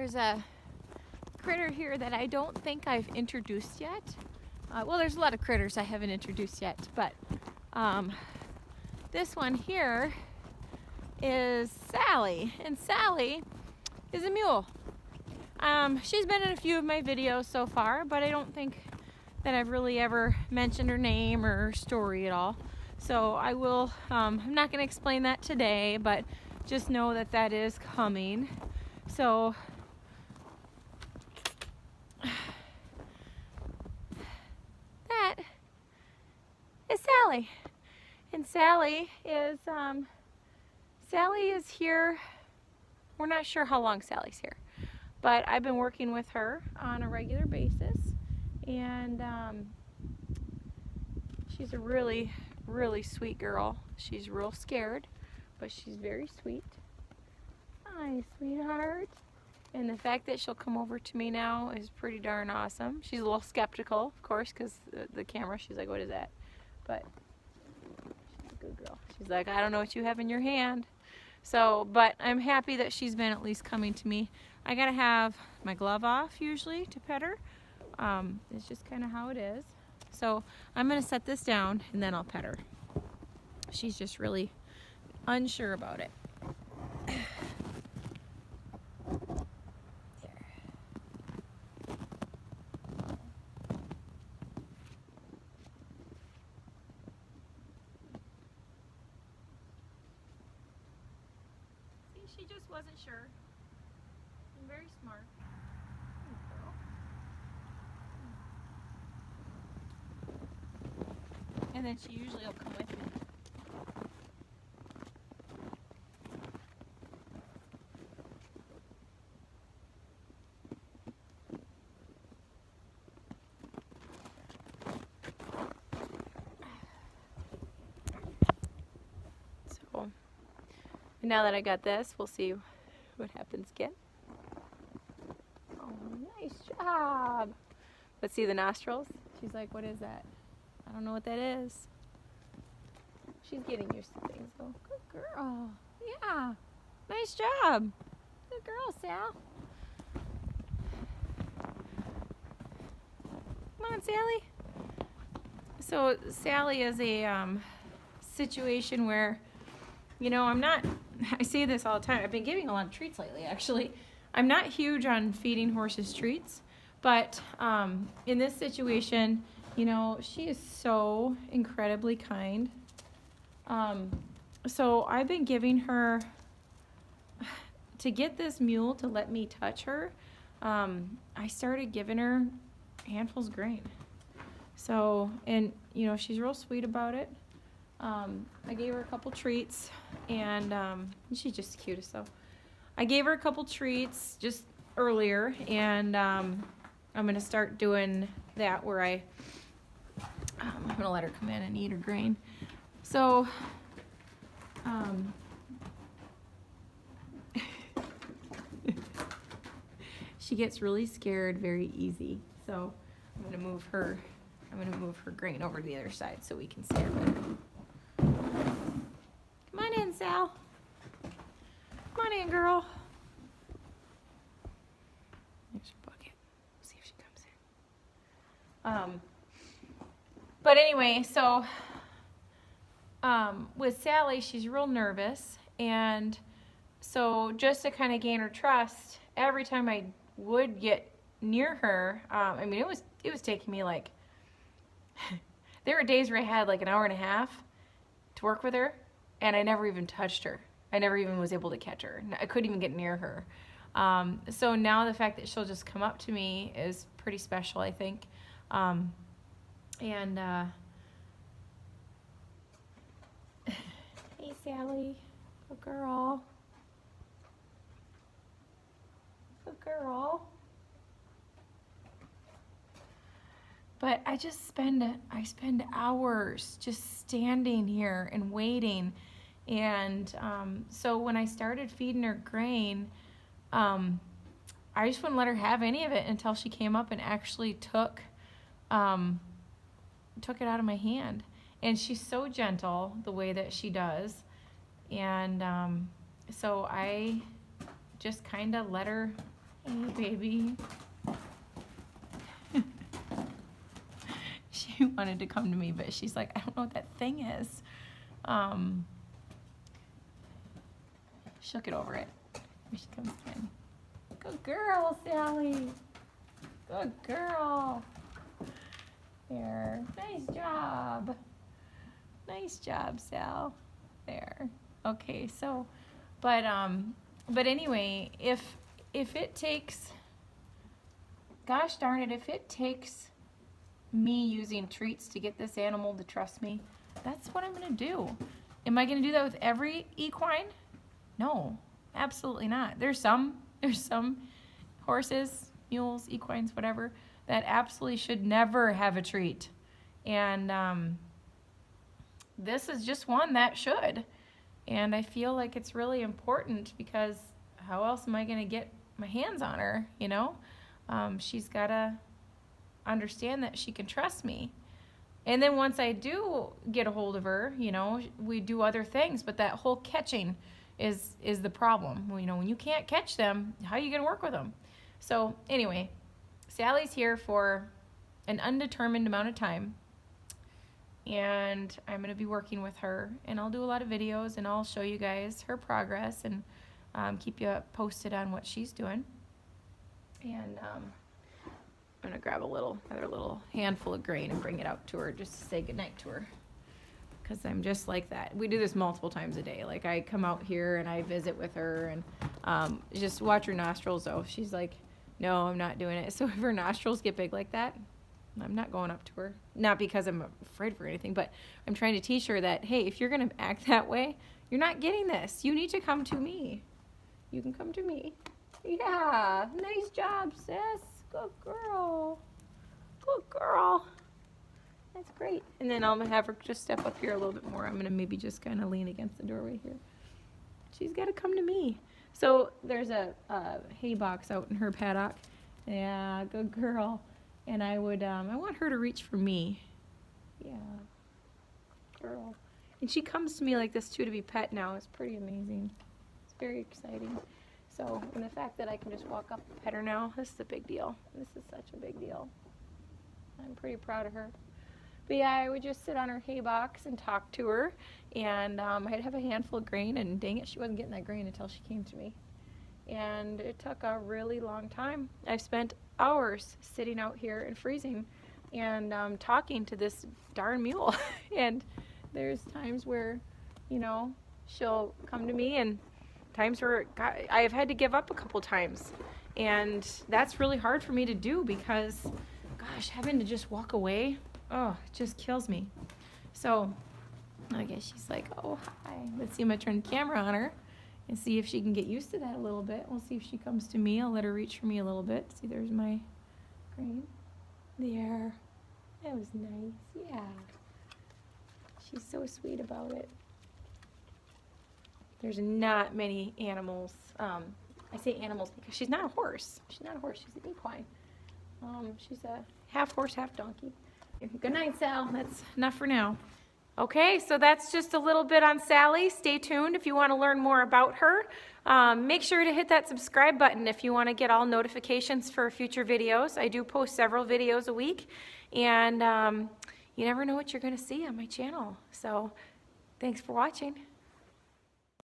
There's a critter here that I don't think I've introduced yet. Well, there's a lot of critters I haven't introduced yet, but this one here is Sally, and Sally is a mule. She's been in a few of my videos so far, but I don't think that I've really ever mentioned her name or her story at all. So I will, I'm not going to explain that today, but just know that that is coming. So that is Sally. And Sally is here. We're not sure how long Sally's here, but I've been working with her on a regular basis, and she's a really, really sweet girl. She's real scared, but she's very sweet. Hi, sweetheart. And the fact that she'll come over to me now is pretty darn awesome. She's a little skeptical, of course, because the camera, she's like, what is that? But she's a good girl. She's like, I don't know what you have in your hand. So, but I'm happy that she's been at least coming to me. I gotta have my glove off usually to pet her. It's just kind of how it is. So I'm gonna set this down and then I'll pet her. She's just really unsure about it. She just wasn't sure. I'm very smart. And then she usually will come with me. So now that I got this, we'll see what happens again. Oh, nice job. Let's see the nostrils. She's like, what is that? I don't know what that is. She's getting used to things though. Good girl. Yeah. Nice job. Good girl, Sal. Come on, Sally. So Sally is a situation where, you know, I say this all the time. I've been giving a lot of treats lately, actually. I'm not huge on feeding horses treats, but in this situation, you know, she is so incredibly kind. So I've been giving her, to get this mule to let me touch her, I started giving her handfuls of grain. So, and you know, she's real sweet about it. I gave her a couple treats, and she's just the cutest. So I gave her a couple treats just earlier, and I'm gonna start doing that where I'm gonna let her come in and eat her grain. So she gets really scared very easy. So I'm gonna move her grain over to the other side so we can see her better. Come on in, Sal. Come on in, girl. There's her bucket. See if she comes in. But anyway, so with Sally, she's real nervous, and so just to kind of gain her trust, every time I would get near her, I mean, it was taking me like, there were days where I had like an hour and a half to work with her, and I never even touched her. I never even was able to catch her. I couldn't even get near her. So now the fact that she'll just come up to me is pretty special, I think. Hey, Sally. Good girl. Good girl. But I spend hours just standing here and waiting. And so when I started feeding her grain, I just wouldn't let her have any of it until she came up and actually took it out of my hand. And she's so gentle the way that she does. And so I just kind of let her Hey, baby. She wanted to come to me, but she's like, I don't know what that thing is. She'll get over it. Here she comes in. Good girl, Sally. Good girl. There. Nice job. Nice job, Sal. There. Okay, so, but anyway, if it takes, gosh darn it, if it takes me using treats to get this animal to trust me, that's what I'm gonna do. Am I gonna do that with every equine? No, absolutely not. There's some horses, mules, equines, whatever, that absolutely should never have a treat. And this is just one that should. And I feel like it's really important because how else am I gonna get my hands on her, you know? She's gotta understand that she can trust me. And then once I do get a hold of her, you know, we do other things, but that whole catching is the problem. Well, you know, when you can't catch them, how are you going to work with them? So anyway, Sally's here for an undetermined amount of time, and I'm going to be working with her, and I'll do a lot of videos, and I'll show you guys her progress and keep you posted on what she's doing. And I'm going to grab another little handful of grain and bring it out to her just to say goodnight to her. Because I'm just like that. We do this multiple times a day. Like, I come out here and I visit with her and just watch her nostrils, though. She's like, no, I'm not doing it. So if her nostrils get big like that, I'm not going up to her. Not because I'm afraid of her or anything, but I'm trying to teach her that, hey, if you're going to act that way, you're not getting this. You need to come to me. You can come to me. Yeah, nice job, sis. Good girl. Good girl. That's great. And then I'll have her just step up here a little bit more. I'm going to maybe just kind of lean against the doorway here. She's got to come to me. So there's a hay box out in her paddock. Yeah, good girl. And I want her to reach for me. Yeah, girl. And she comes to me like this too to be pet now. It's pretty amazing. It's very exciting. So, and the fact that I can just walk up and pet her now, this is a big deal. This is such a big deal. I'm pretty proud of her. But yeah, I would just sit on her hay box and talk to her, and I'd have a handful of grain, and dang it, she wasn't getting that grain until she came to me. And it took a really long time. I've spent hours sitting out here and freezing and talking to this darn mule. And there's times where, you know, she'll come to me, and times where I have had to give up a couple times. And that's really hard for me to do because, gosh, having to just walk away, oh, it just kills me. So I guess she's like, oh, hi. Let's see, I'm going to turn the camera on her and see if she can get used to that a little bit. We'll see if she comes to me. I'll let her reach for me a little bit. See, there's my grain. There. That was nice. Yeah. She's so sweet about it. There's not many animals. I say animals because she's not a horse. She's not a horse. She's an equine. She's a half horse, half donkey. Good night, Sal. That's enough for now. Okay, so that's just a little bit on Sally. Stay tuned if you want to learn more about her. Make sure to hit that subscribe button if you want to get all notifications for future videos. I do post several videos a week, and you never know what you're going to see on my channel. So thanks for watching.